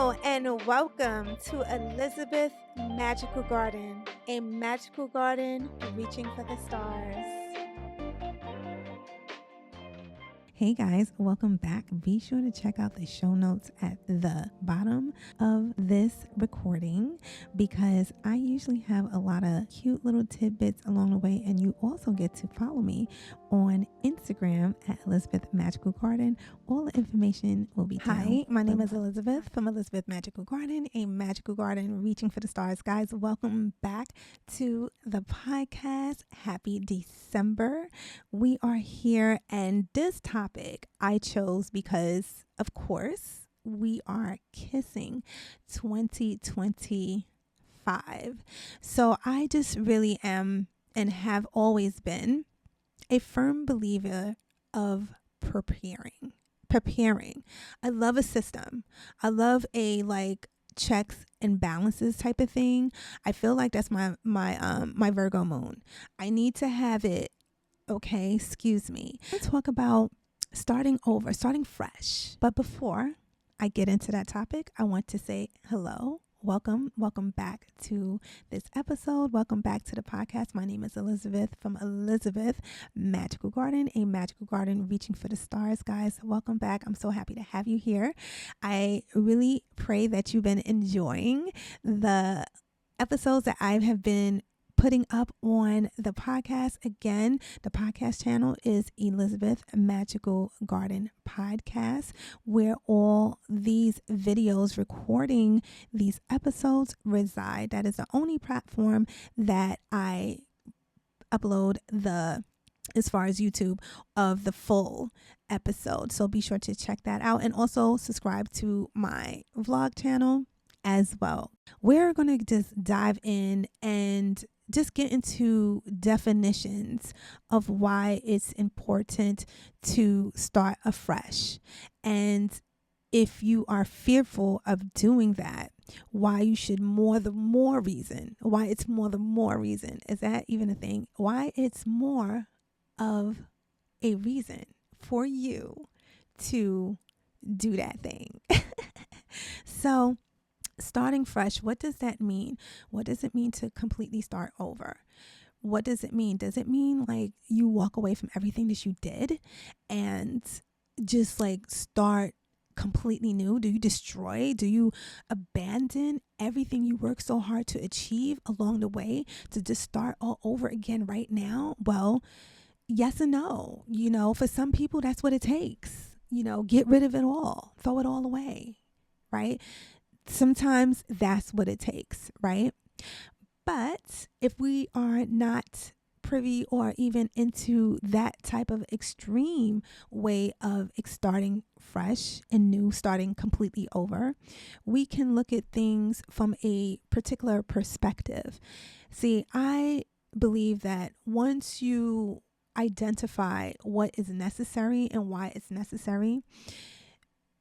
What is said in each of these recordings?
Hello and welcome to Elizabeth Magical Garden, a magical garden reaching for the stars. Hey guys, welcome back. Be sure to check out the show notes at the bottom of this recording because I usually have a lot of cute little tidbits along the way, and you also get to follow me on Instagram at Elizabeth Magical Garden. All the information will be down. Hi, my name is Elizabeth from Elizabeth Magical Garden, a magical garden reaching for the stars. Guys, welcome back to the podcast. Happy December. We are here, and this topic I chose because, of course, we are kissing 2025. So I just really am and have always been a firm believer of preparing. I love a system. I love a checks and balances type of thing. I feel like that's my Virgo moon. I need to have it. Okay, excuse me. Let's talk about starting over, starting fresh. But before I get into that topic, I want to say hello. Welcome back to this episode. Welcome back to the podcast. My name is Elizabeth from Elizabeth Magical Garden, a magical garden reaching for the stars. Guys, welcome back. I'm so happy to have you here. I really pray that you've been enjoying the episodes that I have been putting up on the podcast. Again, the podcast channel is Elizabeth Magical Garden Podcast, where all these videos recording these episodes reside. That is the only platform that I upload as far as YouTube of the full episode. So be sure to check that out and also subscribe to my vlog channel as well. We're going to just dive in and just get into definitions of why it's important to start afresh. And if you are fearful of doing that, why you should why it's more the more reason. Is that even a thing? Why it's more of a reason for you to do that thing. So, starting fresh, what does that mean? What does it mean to completely start over? What does it mean? Does it mean like you walk away from everything that you did and just start completely new? Do you destroy? Do you abandon everything you worked so hard to achieve along the way to just start all over again right now? Well, yes and no. For some people, that's what it takes. Get rid of it all, throw it all away, right? Sometimes that's what it takes, right? But if we are not privy or even into that type of extreme way of starting fresh and new, starting completely over, we can look at things from a particular perspective. See, I believe that once you identify what is necessary and why it's necessary,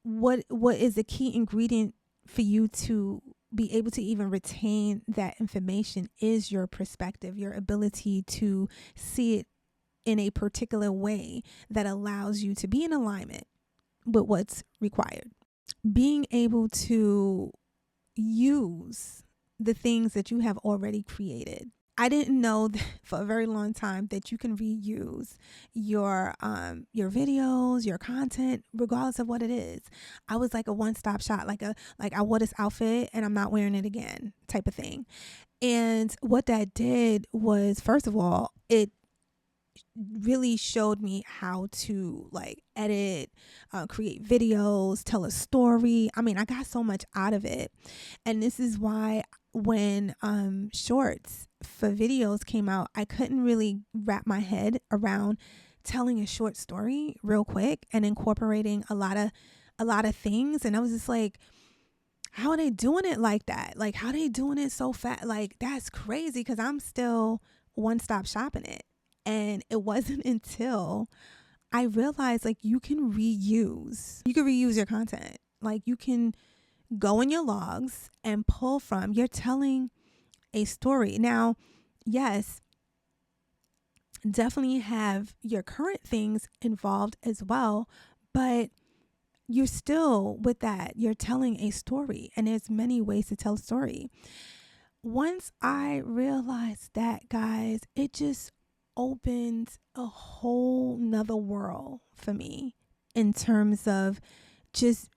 what is the key ingredient for you to be able to even retain that information is your perspective, your ability to see it in a particular way that allows you to be in alignment with what's required. Being able to use the things that you have already created. I didn't know that for a very long time that you can reuse your videos, your content, regardless of what it is. I was like a one-stop shop, like I wore this outfit and I'm not wearing it again type of thing. And what that did was, first of all, it really showed me how to edit, create videos, tell a story. I mean, I got so much out of it. And this is why when shorts for videos came out, I couldn't really wrap my head around telling a short story real quick and incorporating a lot of things. And I was just like, how are they doing it like that? Like, how are they doing it so fast? Like, that's crazy, because I'm still one-stop shopping it. And it wasn't until I realized you can reuse your content. Like, you can go in your logs and pull from, you're telling a story. Now, yes, definitely have your current things involved as well, but you're still with that. You're telling a story, and there's many ways to tell a story. Once I realized that, guys, it just opened a whole nother world for me in terms of just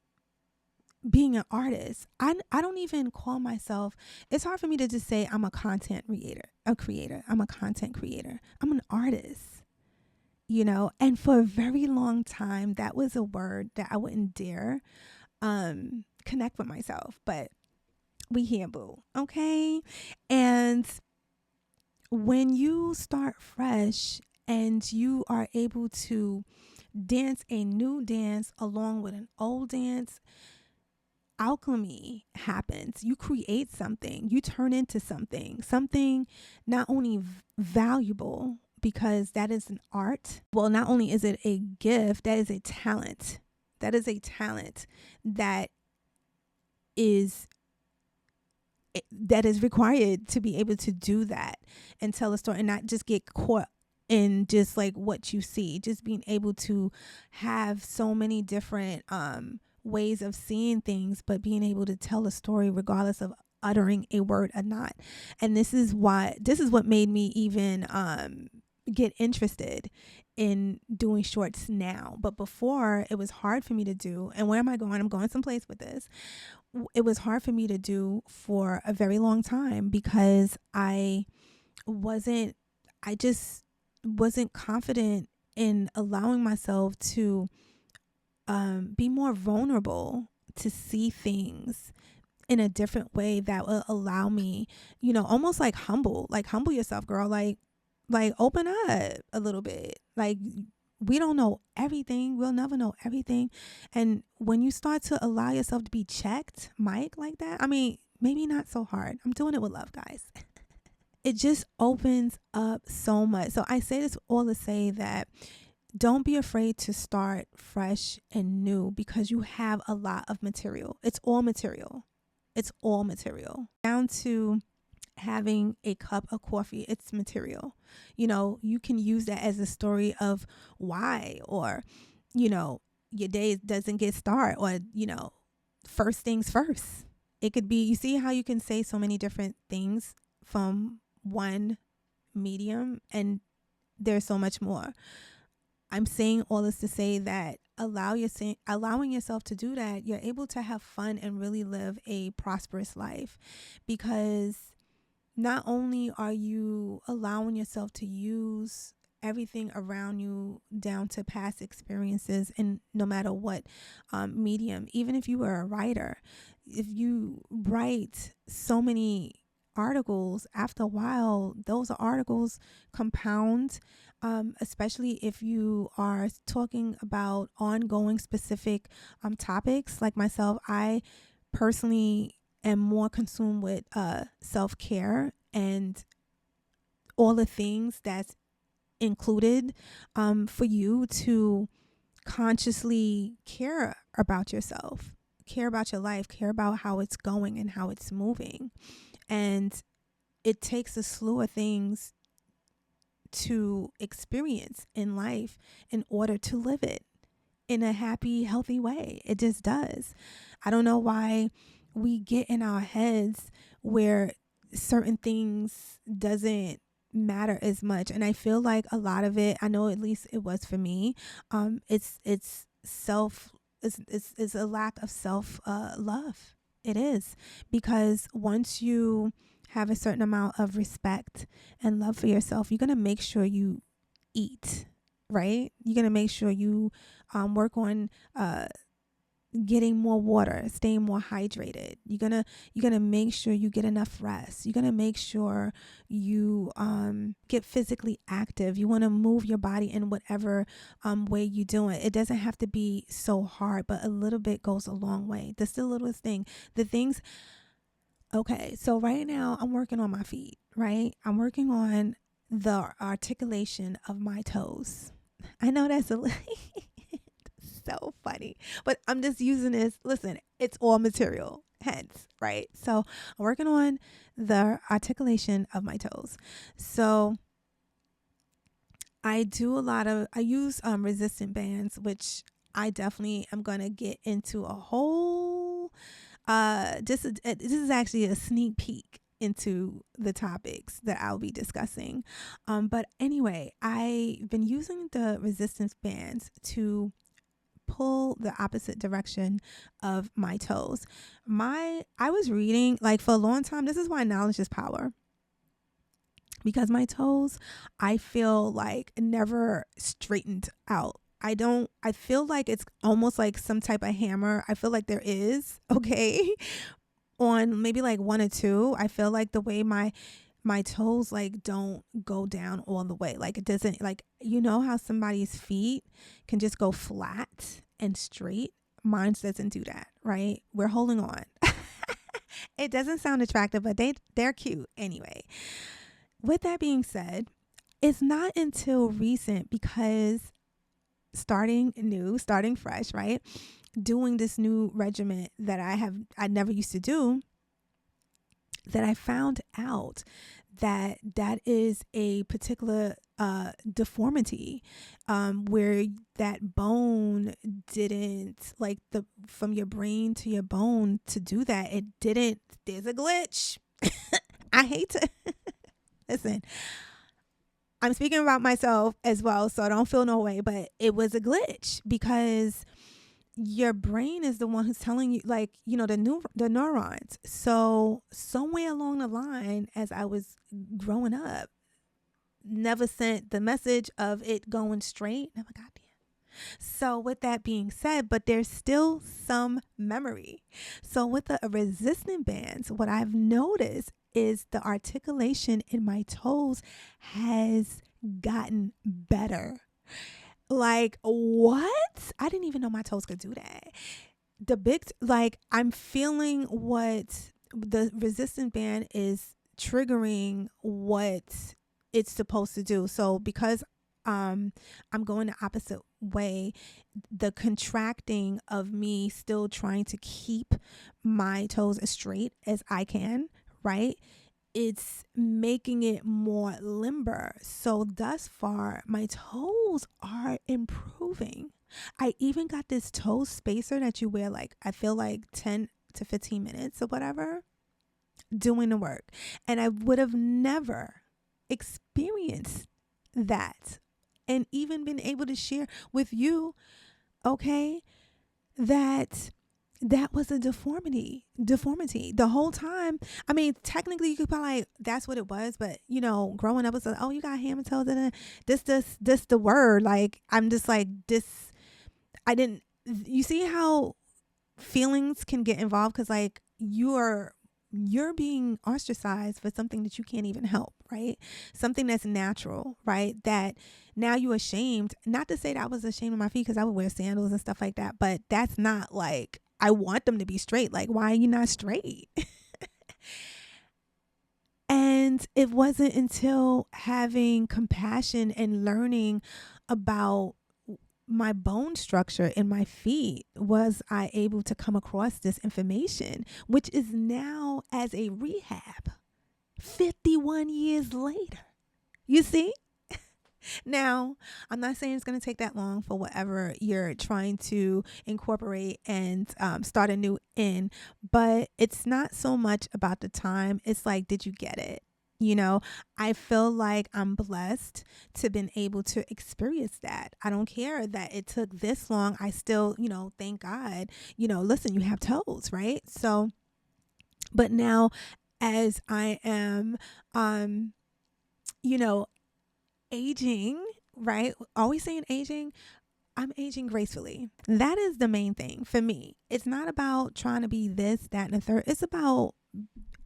being an artist. I don't even call myself, it's hard for me to just say I'm a content creator. I'm a content creator. I'm an artist, you know? And for a very long time, that was a word that I wouldn't dare connect with myself. But we here, boo. Okay. And when you start fresh and you are able to dance a new dance along with an old dance, alchemy happens. You create something, you turn into something not only valuable because that is an art. Well, not only is it a gift, that is a talent. That is a talent that is required to be able to do that and tell a story and not just get caught in just like what you see, just being able to have so many different ways of seeing things, but being able to tell a story regardless of uttering a word or not. And this is what made me even get interested in doing shorts now. But before, it was hard for me to do. And where am I going? I'm going someplace with this. It was hard for me to do for a very long time because I just wasn't confident in allowing myself to be more vulnerable, to see things in a different way that will allow me, you know, almost like humble yourself, girl. Like open up a little bit. Like, we don't know everything. We'll never know everything. And when you start to allow yourself to be checked, Mike, like that, I mean, maybe not so hard. I'm doing it with love, guys. It just opens up so much. So I say this all to say that don't be afraid to start fresh and new because you have a lot of material. It's all material. It's all material. Down to having a cup of coffee, it's material. You know, you can use that as a story of why, or, you know, your day doesn't get started, or, you know, first things first. It could be, you see how you can say so many different things from one medium, and there's so much more. I'm saying all this to say that allowing yourself to do that, you're able to have fun and really live a prosperous life, because not only are you allowing yourself to use everything around you down to past experiences, and no matter what medium, even if you were a writer, if you write so many articles, after a while, those articles compound, especially if you are talking about ongoing specific topics. Like myself, I personally am more consumed with self-care and all the things that's included for you to consciously care about yourself, care about your life, care about how it's going and how it's moving. And it takes a slew of things to experience in life in order to live it in a happy, healthy way. It just does. I don't know why we get in our heads where certain things doesn't matter as much. And I feel like a lot of it, I know at least it was for me, it's a lack of self love. It is, because once you have a certain amount of respect and love for yourself, you're going to make sure you eat, right? You're going to make sure you work on getting more water, staying more hydrated. You're gonna make sure you get enough rest. You're gonna make sure you get physically active. You want to move your body in whatever way you do it. It doesn't have to be so hard, but a little bit goes a long way. That's the littlest thing. The things. Okay, so right now I'm working on my feet. Right, I'm working on the articulation of my toes. I know that's a so funny, but I'm just using this. Listen, it's all material, hence, right? So I'm working on the articulation of my toes. So I use resistant bands, which I definitely am going to get into a whole this is actually a sneak peek into the topics that I'll be discussing. But anyway, I've been using the resistance bands to pull the opposite direction of my toes. I was reading like for a long time, this is why knowledge is power. Because my toes, I feel like never straightened out. I feel like it's almost like some type of hammer. I feel like there is, okay, on maybe like one or two. I feel like the way my toes like don't go down all the way. Like it doesn't, like, you know how somebody's feet can just go flat and straight? Mine doesn't do that, right? We're holding on. It doesn't sound attractive, but they're cute anyway. With that being said, it's not until recent, because starting new, starting fresh, right? Doing this new regimen that I never used to do, that I found out that that is a particular deformity, where that bone didn't, like, the from your brain to your bone to do that, it didn't. There's a glitch. I hate to listen. I'm speaking about myself as well, so I don't feel no way, but it was a glitch, because your brain is the one who's telling you, like, you know, the neurons. So somewhere along the line, as I was growing up, never sent the message of it going straight. Never got there. So with that being said, but there's still some memory. So with the resistant bands, what I've noticed is the articulation in my toes has gotten better. Like, what? I didn't even know my toes could do that. Like, I'm feeling what the resistant band is triggering, what it's supposed to do. So because I'm going the opposite way, the contracting of me still trying to keep my toes as straight as I can, right? It's making it more limber. So thus far, my toes are improving. I even got this toe spacer that you wear, like, I feel like 10 to 15 minutes or whatever, doing the work. And I would have never experienced that and even been able to share with you, okay, that that was a deformity the whole time. I mean, technically you could probably, like, that's what it was, but you know, growing up, it's like, oh, you got hammer toes, and this the word, like, I'm just like this. I didn't, you see how feelings can get involved, because like you're being ostracized for something that you can't even help, right? Something that's natural, right? That now you're ashamed. Not to say that I was ashamed of my feet, because I would wear sandals and stuff like that, but that's not like, I want them to be straight. Like, why are you not straight? And it wasn't until having compassion and learning about my bone structure in my feet was I able to come across this information, which is now as a rehab 51 years later. You see? Now, I'm not saying it's going to take that long for whatever you're trying to incorporate and start anew in, but it's not so much about the time. It's like, did you get it? You know, I feel like I'm blessed to been able to experience that. I don't care that it took this long. I still, you know, thank God, you know, listen, you have toes, right? So, but now as I am, you know, aging, right? Always saying aging. I'm aging gracefully. That is the main thing for me. It's not about trying to be this, that, and the third. It's about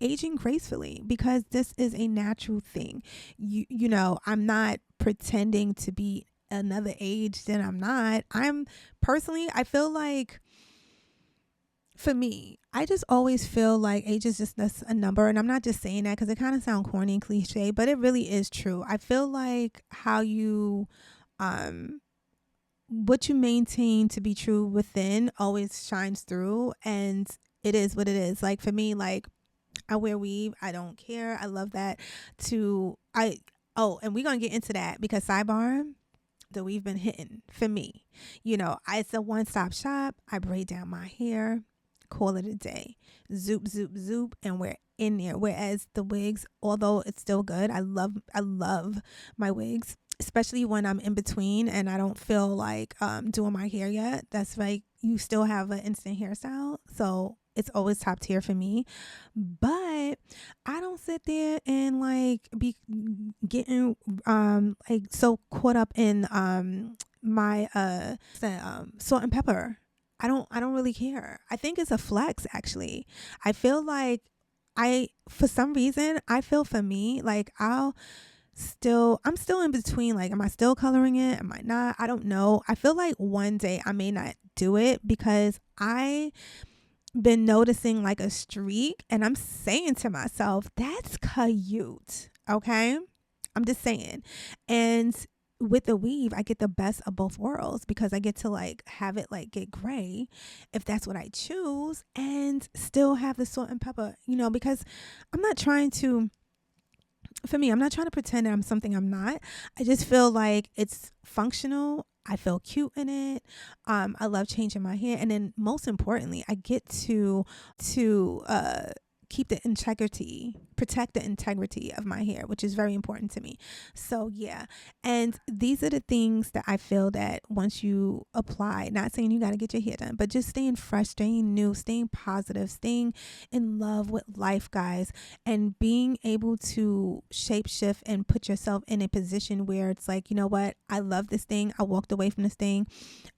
aging gracefully, because this is a natural thing. You know, I'm not pretending to be another age than I'm not. I'm personally, I feel like, for me, I just always feel like age is just a number. And I'm not just saying that because it kind of sounds corny and cliche, but it really is true. I feel like how you, what you maintain to be true within always shines through. And it is what it is. Like for me, like, I wear weave. I don't care. I love that. Oh, and we're going to get into that, because sidebar, the we've been hitting for me. It's a one-stop shop. I braid down my hair, call it a day. Zoop, zoop, zoop, and we're in there. Whereas the wigs, although it's still good, I love my wigs, especially when I'm in between and I don't feel like doing my hair yet. That's like, you still have an instant hairstyle, so it's always top tier for me. But I don't sit there and like be getting like so caught up in my salt and pepper. I don't really care. I think it's a flex, actually. I feel like for some reason, I feel for me, like I'm still in between. Like, am I still coloring it? Am I not? I don't know. I feel like one day I may not do it because I been noticing like a streak, and I'm saying to myself, that's cute. Okay. I'm just saying. And with the weave, I get the best of both worlds because I get to like have it like get gray if that's what I choose, and still have the salt and pepper, because I'm not trying to pretend that I'm something I'm not. I just feel like it's functional. I feel cute in it. I love changing my hair. And then most importantly, I get to keep the integrity, protect the integrity of my hair, which is very important to me. So yeah. And these are the things that I feel that once you apply, not saying you got to get your hair done, but just staying fresh, staying new, staying positive, staying in love with life, guys, and being able to shape shift and put yourself in a position where it's like, you know what? I love this thing. I walked away from this thing.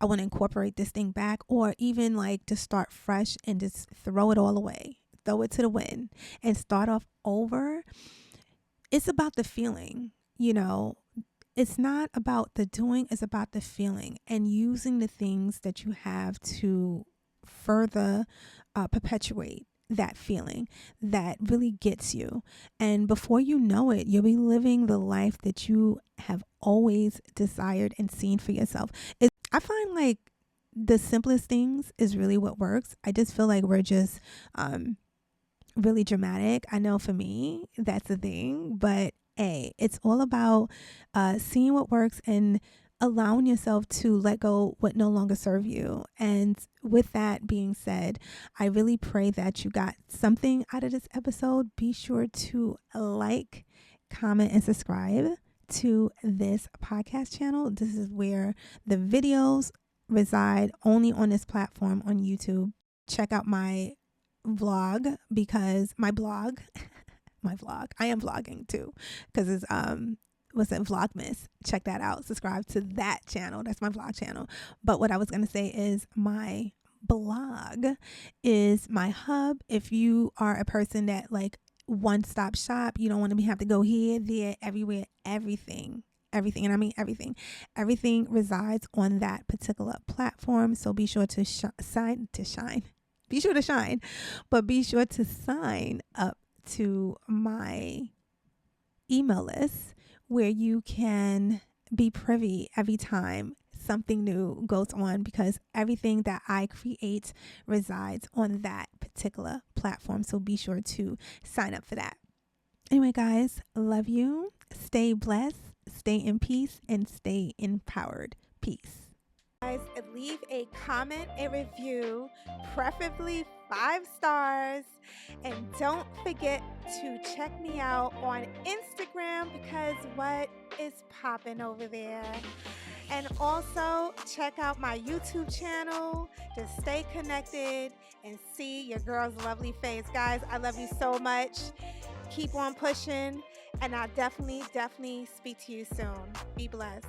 I want to incorporate this thing back, or even like to start fresh and just throw it all away. Throw it to the wind and start off over. It's about the feeling, it's not about the doing, it's about the feeling, and using the things that you have to further perpetuate that feeling that really gets you. And before you know it, you'll be living the life that you have always desired and seen for yourself. I find like the simplest things is really what works. I just feel like we're just really dramatic. I know for me, that's the thing, but it's all about seeing what works and allowing yourself to let go what no longer serve you. And with that being said, I really pray that you got something out of this episode. Be sure to like, comment, and subscribe to this podcast channel. This is where the videos reside, only on this platform on YouTube. Check out my vlog, because my vlog, I am vlogging too, because it's what's that, Vlogmas. Check that out. Subscribe to that channel. That's my vlog channel. But what I was going to say is my blog is my hub. If you are a person that like one-stop shop, you don't want to have to go here, there, everywhere, everything, and I mean everything resides on that particular platform. So be sure to be sure to shine, but be sure to sign up to my email list, where you can be privy every time something new goes on, because everything that I create resides on that particular platform. So be sure to sign up for that. Anyway, guys, love you. Stay blessed, stay in peace, and stay empowered. Peace. Guys, leave a comment, a review, preferably 5 stars, and don't forget to check me out on Instagram, because what is popping over there. And also check out my YouTube channel to stay connected and see your girl's lovely face. Guys, I love you so much. Keep on pushing, and I'll definitely speak to you soon. Be blessed.